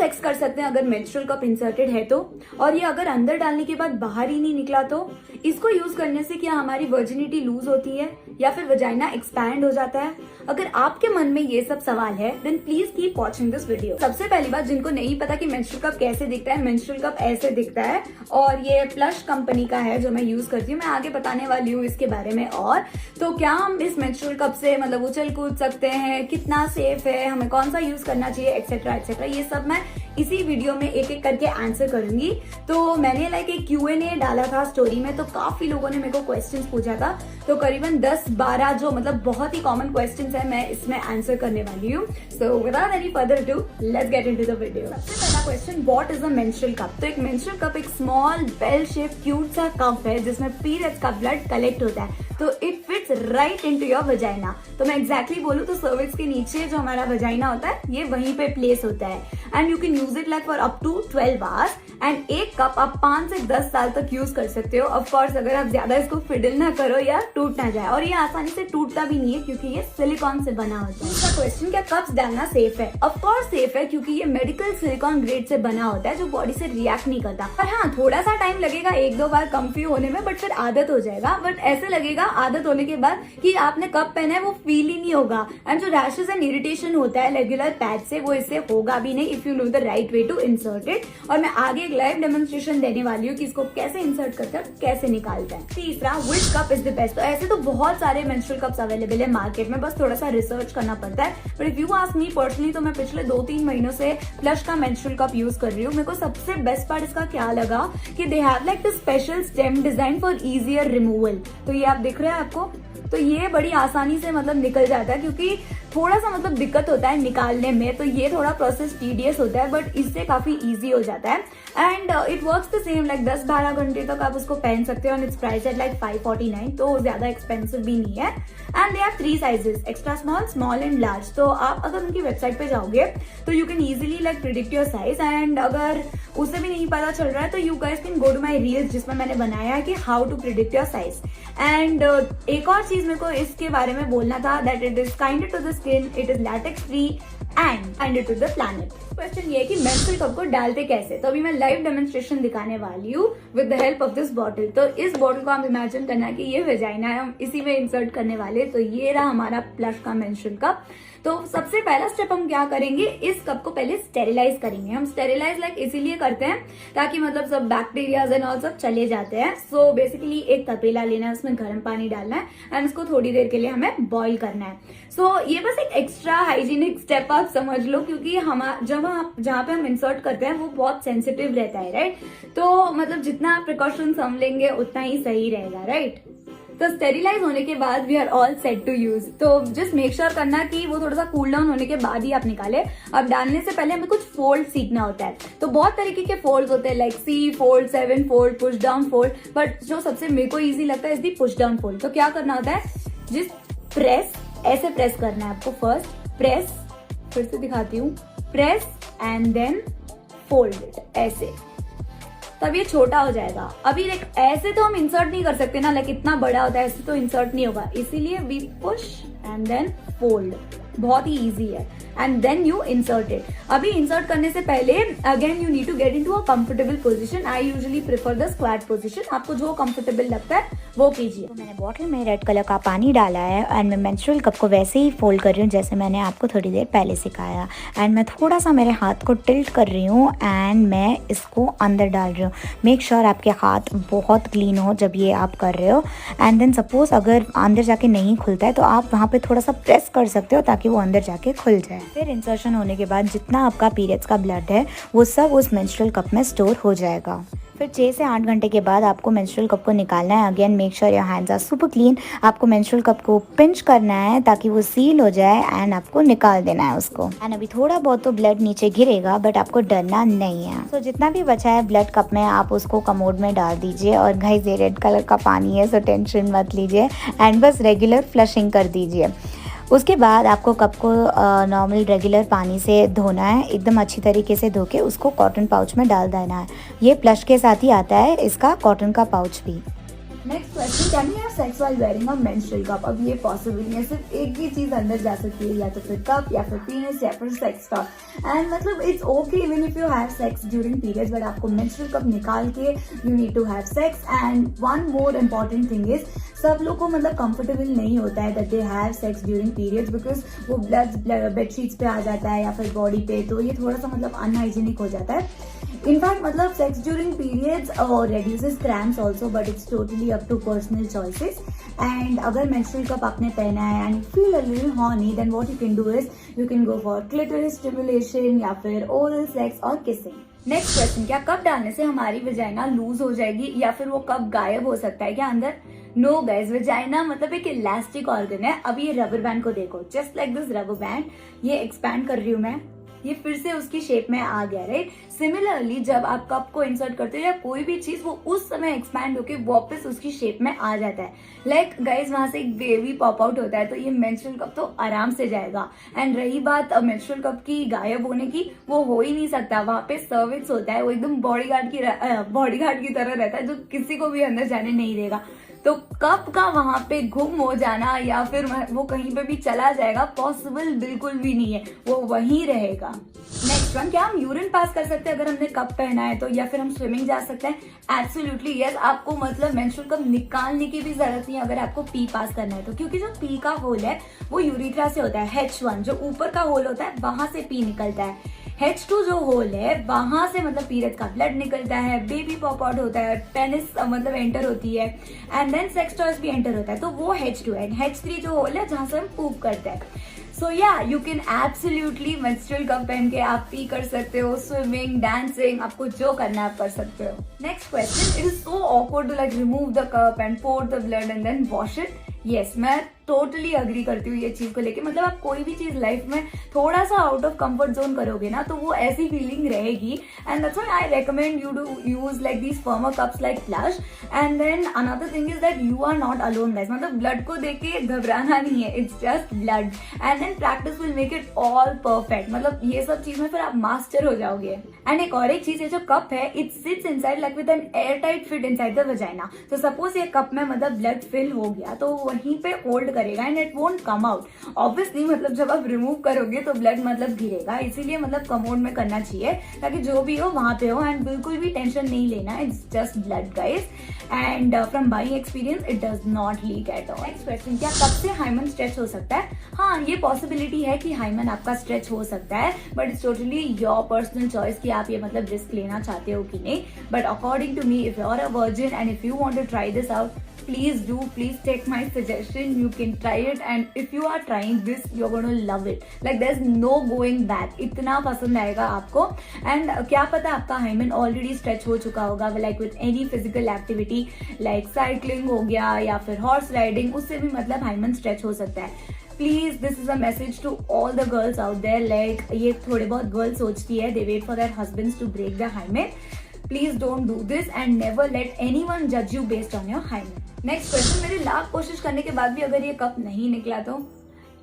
Sex कर सकते हैं अगर मेंस्ट्रुअल कप इंसर्टेड है तो, और ये अगर अंदर डालने के बाद बाहर ही नहीं निकला तो। इसको यूज करने से क्या हमारी वर्जिनिटी लूज होती है या फिर वजाइना एक्सपैंड हो जाता है? अगर आपके मन में ये सब सवाल है then please keep watching this video. सबसे पहली बात, जिनको नहीं पता कि मेंस्ट्रुअल कप कैसे दिखता है, मेंस्ट्रुअल कप ऐसे दिखता है और ये प्लश कंपनी का है जो मैं यूज करती हूँ। मैं आगे बताने वाली हूँ इसके बारे में। और तो क्या हम इस मेंस्ट्रुअल कप से मतलब उछल कूद सकते हैं, कितना सेफ है, हमें कौन सा यूज करना चाहिए, एक्सेट्रा एक्सेट्रा, ये सब मैं इसी वीडियो में एक एक करके आंसर करूंगी। तो मैंने एक Q&A डाला था स्टोरी में, तो काफी लोगों ने मेरे को क्वेश्चंस पूछा था, तो करीबन 10-12 जो मतलब बहुत ही कॉमन क्वेश्चंस है मैं इसमें आंसर करने वाली हूँ। So without any further do let's get into the video. सबसे पहला question, what is a menstrual cup? तो एक मेंस्ट्रुअल कप एक स्मॉल बेल शेप क्यूट सा कप है जिसमें पीरियड्स का ब्लड कलेक्ट होता है, तो it fits right into your vagina. तो मैं एग्जैक्टली बोलूँ तो सर्विक्स के नीचे जो हमारा वजाइना होता है ये वहीं पे प्लेस होता है and you can use it like for up to 12 hours. And एक कप आप 5 से 10 साल तक यूज कर सकते हो, ऑफ कोर्स अगर आप ज्यादा इसको फिडल ना करो या टूट ना जाए। और ये आसानी से टूटता भी नहीं है क्योंकि ये सिलिकॉन से बना होता है। दूसरा क्वेश्चन, क्या कप्स डालना सेफ है? ऑफ कोर्स सेफ है क्योंकि ये मेडिकल सिलिकॉन ग्रेड से बना होता है जो बॉडी से रिएक्ट नहीं करता। पर हाँ, थोड़ा सा टाइम लगेगा 1-2 बार कंफ्यू होने में, बट फिर आदत हो जाएगा। बट ऐसे लगेगा आदत होने के बाद कि आपने कप पहना है वो फील ही नहीं होगा। एंड जो रैशेस एंड इरिटेशन होता है रेगुलर पैच से वो इससे होगा भी नहीं if you know the right way to insert it. और मैं आगे एक लाइव डेमोन्स्ट्रेशन देने वाली हूँ कि इसको कैसे इंसर्ट करते हैं, कैसे निकालते हैं। तीसरा, which cup is the best? तो ऐसे तो बहुत सारे मेंस्ट्रुअल कप्स अवेलेबल है मार्केट में, बस थोड़ा सा रिसर्च करना पड़ता है। But if you ask me personally तो मैं पिछले 2-3 महीनों से प्लश का मेंस्ट्रुअल कप यूज कर रही हूँ। मेरे को सबसे बेस्ट पार्ट इसका क्या लगा कि they have like the special stem design for easier removal. तो ये आप दिख रहे हैं आपको, तो ये बड़ी आसानी से मतलब निकल जाता है क्योंकि थोड़ा सा मतलब दिक्कत होता है निकालने में, तो ये थोड़ा प्रोसेस टीडियस होता है, बट इससे काफी इजी हो जाता है। And it works the same, like 10-12 घंटे तक आप उसको पहन सकते हो। And it's price at like 549, तो ज्यादा एक्सपेंसिव भी नहीं है। And they have 3 sizes, extra small, small and large. तो आप अगर उनकी वेबसाइट पे जाओगे तो you can easily like predict your size. And अगर उससे भी नहीं पता चल रहा है तो you guys can go to my reels जिसमें मैंने बनाया है कि how to predict your size. And एक और चीज मेरे को इसके बारे में बोलना था, that it is kinder to the skin, it is latex free and kinder to the planet. Question ये है कि मेंस्ट्रुअल कप को डालते कैसे? तो अभी मैं लाइव डेमोन्स्ट्रेशन दिखाने वाली हूँ with the help of this bottle. तो इस बॉटल को आप इमेजिन करना कि ये वेजाइना है, हम इसी में इंसर्ट करने वाले। तो ये रहा हमारा प्लश का मेंस्ट्रुअल कप। तो सबसे पहला स्टेप हम क्या करेंगे, इस कप को पहले स्टेरिलाइज करेंगे। हम स्टेरिलाइज लाइक इसीलिए करते हैं ताकि मतलब सब बैक्टीरियाज एंड ऑल सब चले जाते हैं। सो बेसिकली एक तपेला लेना है, उसमें गर्म पानी डालना है एंड उसको थोड़ी देर के लिए हमें बॉईल करना है। सो ये बस एक एक्स्ट्रा हाइजीनिक स्टेप आप समझ लो क्योंकि हम जहाँ पे हम इंसर्ट करते हैं वो बहुत सेंसिटिव रहता है, राइट? तो मतलब जितना प्रिकॉशंस हम लेंगे उतना ही सही रहेगा, राइट? तो स्टेरिलाइज होने के बाद we are all set to use. तो जस्ट मेक श्योर करना कि वो थोड़ा सा कूल डाउन होने के बाद ही आप निकाले। अब डालने से पहले हमें कुछ फोल्ड सीखना होता है। तो बहुत तरीके के फोल्ड होते हैं, like C fold, 7 fold, push down fold, but जो सबसे मेरे को इजी लगता है is the push down fold. तो क्या करना होता है, जिस प्रेस, ऐसे प्रेस करना है आपको। फर्स्ट प्रेस, फिर से दिखाती हूँ, press and then fold it ऐसे, तब ये छोटा हो जाएगा। अभी लाइक ऐसे तो हम इंसर्ट नहीं कर सकते ना, लाइक इतना बड़ा होता है, ऐसे तो इंसर्ट नहीं होगा, इसीलिए we push and then fold. बहुत ही इजी है and then you insert it. अभी इंसर्ट करने से पहले again you need to get into a comfortable position. I usually prefer the squat position, आपको जो कंफर्टेबल लगता है वो कीजिए। तो मैंने बॉटल में रेड कलर का पानी डाला है एंड मैं मेंस्ट्रुअल कप को वैसे ही फोल्ड कर रही हूँ जैसे मैंने आपको थोड़ी देर पहले सिखाया। एंड मैं थोड़ा सा मेरे हाथ को टिल्ट कर रही हूँ एंड मैं इसको अंदर डाल रही हूँ। मेक श्योर आपके हाथ बहुत क्लीन हो जब ये आप कर रहे हो। एंड देन सपोज अगर अंदर जाके नहीं खुलता है तो आप वहाँ पे थोड़ा सा प्रेस कर सकते हो ताकि वो अंदर जाके खुल जाए। फिर इंसर्शन होने के बाद जितना आपका पीरियड्स का ब्लड है वो सब उस मेंस्ट्रुअल कप में स्टोर हो जाएगा। फिर 6 से 8 घंटे के बाद आपको मेंस्ट्रुअल कप को निकालना है। Again make sure your hands are super clean. आपको मेंस्ट्रुअल कप को पिंच करना है ताकि वो सील हो जाए एंड आपको निकाल देना है उसको। एंड अभी थोड़ा बहुत तो ब्लड नीचे गिरेगा बट आपको डरना नहीं है। तो जितना भी बचा है ब्लड कप में आप उसको कमोड में डाल दीजिए। और गाइस ये रेड कलर का पानी है सो टेंशन मत लीजिए एंड बस रेगुलर फ्लशिंग कर दीजिए। उसके बाद आपको कप को नॉर्मल रेगुलर पानी से धोना है, एकदम अच्छी तरीके से धो के उसको कॉटन पाउच में डाल देना है। ये प्लश के साथ ही आता है इसका कॉटन का पाउच भी। Next question, can you have sex while wearing a menstrual cup? अब ये पॉसिबल नहीं है, सिर्फ एक ही चीज अंदर जा सकती है, या तो फिर कप या फिर पीनस या फिर सेक्स टॉय। एंड मतलब it's okay even if you have sex during periods, but आपको मेंस्ट्रुअल कप निकाल के you need to have sex. And one more important thing is, सब लोग को मतलब कंफर्टेबल नहीं होता है that they have sex during periods, because वो ब्लड बेडशीट्स पे आ जाता है या फिर बॉडी पे, तो ये थोड़ा सा मतलब अनहाइजीनिक हो जाता है। इनफैक्ट मतलब sex during periods reduces cramps also, but it's totally up to personal choices. And अगर menstrual cup आपने पहना है and you feel a little horny, then what you can do is you can go for clitoris stimulation या फिर oral sex और kissing. Next question, क्या cup डालने से हमारी वजाइना लूज हो जाएगी या फिर वो कप गायब हो सकता है क्या अंदर? नो गाइज, वजाइना मतलब एक इलास्टिक ऑर्गन है। अब ये रबर बैंड को देखो, just like this rubber band, ये एक्सपैंड कर रही हूँ मैं, ये फिर से उसकी शेप में आ गया, राइट। सिमिलरली जब आप कप को इंसर्ट करते हो या कोई भी चीज, वो उस समय एक्सपैंड होके वापस उसकी शेप में आ जाता है। लाइक गाइज वहां से एक बेबी पॉप आउट होता है, तो ये मेंस्ट्रुअल कप तो आराम से जाएगा। एंड रही बात मेंस्ट्रुअल कप की गायब होने की, वो हो ही नहीं सकता। वहां पे सर्विक्स होता है, वो एकदम बॉडीगार्ड की तरह रहता है, जो किसी को भी अंदर जाने नहीं देगा। तो कप का वहां पे गुम हो जाना या फिर वो कहीं पे भी चला जाएगा, पॉसिबल बिल्कुल भी नहीं है, वो वहीं रहेगा। नेक्स्ट वन, क्या हम यूरिन पास कर सकते हैं अगर हमने कप पहना है तो, या फिर हम स्विमिंग जा सकते हैं? Absolutely yes. आपको मतलब मेंस्ट्रुअल कप निकालने की भी जरूरत नहीं है अगर आपको पी पास करना है तो, क्योंकि जो पी का होल है वो यूरिथ्रा से होता है। H1 जो ऊपर का होल होता है, वहां से पी निकलता है। H2 जो होल है, वहां से मतलब पीरियड का ब्लड निकलता है, बेबी पॉप आउट होता है, पेनिस मतलब एंटर होती है, एंड देन सेक्स टॉयज भी एंटर होता है, तो वो H2 है। H3 जो होल है, जहां से हम पूप करते हैं। सो या you can absolutely menstrual cup पहन के आप पी कर सकते हो, स्विमिंग, डांसिंग, आपको जो करना है आप कर सकते हो। Next question, it is so awkward to like remove the cup and pour the blood and then wash it. Yes, मैं टोटली अग्री करती हूँ ये चीज को लेके। मतलब आप कोई भी चीज लाइफ में थोड़ा सा आउट ऑफ कंफर्ट जोन करोगे ना, तो वो ऐसी फीलिंग रहेगी। And that's why I recommend you to use like these firmer cups like flush. And then another thing is that you are not alone guys. मतलब ब्लड को देख के घबराना नहीं है, it's just blood, and then practice will make it all perfect. मतलब ये सब चीज में फिर आप मास्टर हो जाओगे। एंड एक और एक चीज है, जो कप है, it sits inside like with an air tight fit inside the vagina. तो सपोज ये कप में मतलब ब्लड फिल हो गया, तो वहीं पे होल्ड करेगा and it won't come out. Obviously मतलब जब आप रिमूव करोगे तो ब्लड मतलब गिरेगा, इसीलिए मतलब कमोड में करना चाहिए ताकि जो भी हो वहां पे हो, एंड बिल्कुल भी टेंशन नहीं लेना, it's just blood guys. And from buying experience it does not leak at all. Next question, क्या कप से हाइमन स्ट्रेच हो सकता है? हाँ, ये पॉसिबिलिटी है कि हाइमन आपका स्ट्रेच हो सकता है, but it's totally your personal choice कि आप ये मतलब रिस्क लेना चाहते हो कि नहीं। But according to me, if you are a virgin and if you want to try this out, please take my suggestion. You can try it, and if you are trying this, you're going to love it. Like there's no going back. इतना पसंद आएगा आपको। And क्या पता आपका hymen already stretch हो चुका होगा, like with any physical activity like cycling हो गया या फिर हॉर्स राइडिंग, उससे भी मतलब हाइमन स्ट्रेच हो सकता है। Please, this is a message to all the girls out there. Like ये थोड़े बहुत गर्ल्स सोचती है, they wait for their husbands to break the hymen. Please don't do this and never let anyone judge you based on your hymen. Next question, मेरी लाख कोशिश करने के बाद भी अगर ये कप नहीं निकला तो?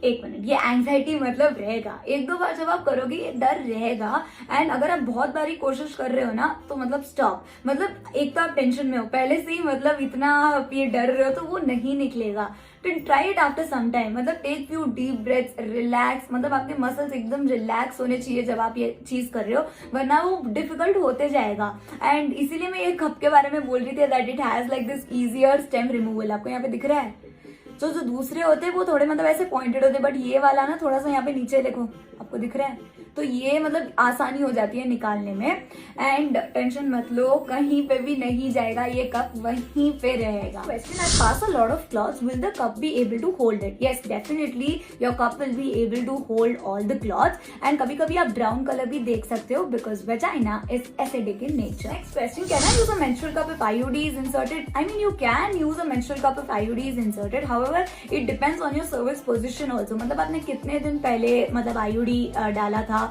एक मिनट, ये एंग्जाइटी मतलब रहेगा, एक दो बार जब आप करोगे ये डर रहेगा। एंड अगर आप बहुत बारी कोशिश कर रहे हो ना, तो मतलब स्टॉप। मतलब एक तो आप टेंशन में हो पहले से ही, मतलब इतना ये डर रहे हो, तो वो नहीं निकलेगा। Try it after some time. मतलब take few deep breaths, relax. मतलब आपके मसल्स एकदम रिलैक्स होने चाहिए जब आप ये चीज कर रहे हो, वरना वो डिफिकल्ट होते जाएगा। एंड इसीलिए मैं ये कप के बारे में बोल रही थी that it has like this easier stem removal. आपको यहाँ पे दिख रहा है, जो दूसरे होते हैं वो थोड़े मतलब ऐसे पॉइंटेड होते हैं, बट ये वाला ना थोड़ा सा यहाँ पे नीचे देखो, आपको दिख रहा है, तो ये मतलब आसानी हो जाती है निकालने में। एंड टेंशन मत लो, कहीं पे भी नहीं जाएगा, ये कप वहीं पे रहेगा। Question, I pass a lot of clots, will the cup be able to hold it? Yes, definitely your cup will be able to hold all the clots. And कभी कभी आप ब्राउन कलर भी देख सकते हो, because vagina is acidic in nature. Next question, can I use a menstrual cup if IUD is inserted? I mean, you can use a menstrual cup if IUD is inserted. However, it depends on your cervix position also. मतलब आपने कितने दिन पहले मतलब IUD डाला था,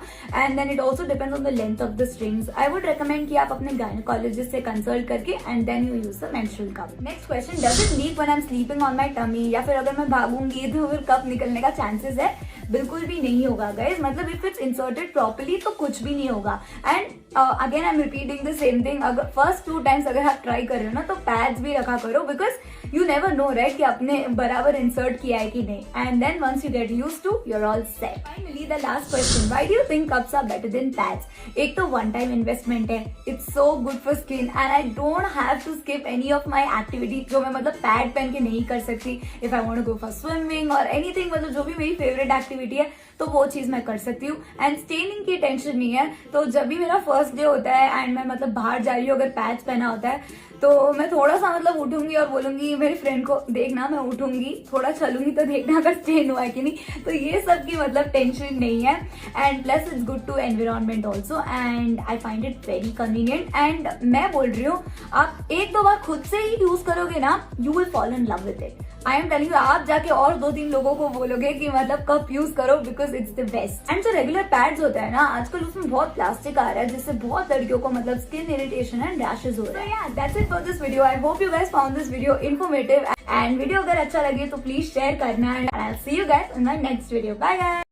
and then it also depends on the length of the strings. I would recommend कि आप अपने gynecologist से consult करके and then you use the menstrual cup. Next question, does it leak when I'm sleeping on my tummy? या फिर अगर मैं भागूंगी तो फिर कप निकलने का चांसेस है? बिल्कुल भी नहीं होगा गाइज। मतलब इफ इट्स इंसर्टेड प्रॉपर्ली तो कुछ भी नहीं होगा। And again I am repeating the same thing, अगर फर्स्ट 2 टाइम्स अगर आप ट्राई कर रहे हो ना तो पैड्स भी रखा करो, because you never know right कि आपने बराबर इंसर्ट किया है कि नहीं। And then once you get used to you are all set. Finally the last question, why do you think cups are better than pads? एक तो वन टाइम इन्वेस्टमेंट है, it's so good for skin and I don't have to skip any of my activity जो मैं मतलब pad पहन के नहीं कर सकती। If I want to go for swimming और एनीथिंग, मतलब जो भी मेरी फेवरेट एक्टिविटी है तो वो चीज मैं कर सकती हूँ। एंड स्टेनिंग की टेंशन नहीं है। तो जब भी मेरा फर्स्ट डे होता है एंड मैं मतलब बाहर जा रही हूँ, अगर पैच पहना होता है तो मैं थोड़ा सा मतलब उठूंगी और बोलूंगी मेरी फ्रेंड को, देखना मैं उठूंगी थोड़ा चलूंगी तो देखना अगर स्टेन हुआ है कि नहीं। तो ये सब की मतलब टेंशन नहीं है। And plus it's good to environment also and I find it very convenient. And मैं बोल रही हूँ आप 1-2 बार खुद से ही यूज करोगे ना, you will fall in love with it. I am telling you, आप जाके और 2-3 लोगों को बोलोगे कि मतलब कप यूज करो because it's the best. And जो रेगुलर पैड्स होता है ना आजकल उसमें बहुत प्लास्टिक आ रहा है जिससे बहुत लड़कियों को मतलब स्किन इरिटेशन एंड रैशेस हो रहे हैं। That's it for this video. I hope you guys found this video informative and video अगर अच्छा लगे तो प्लीज शेयर करना and I will see you guys in my next video. Bye guys.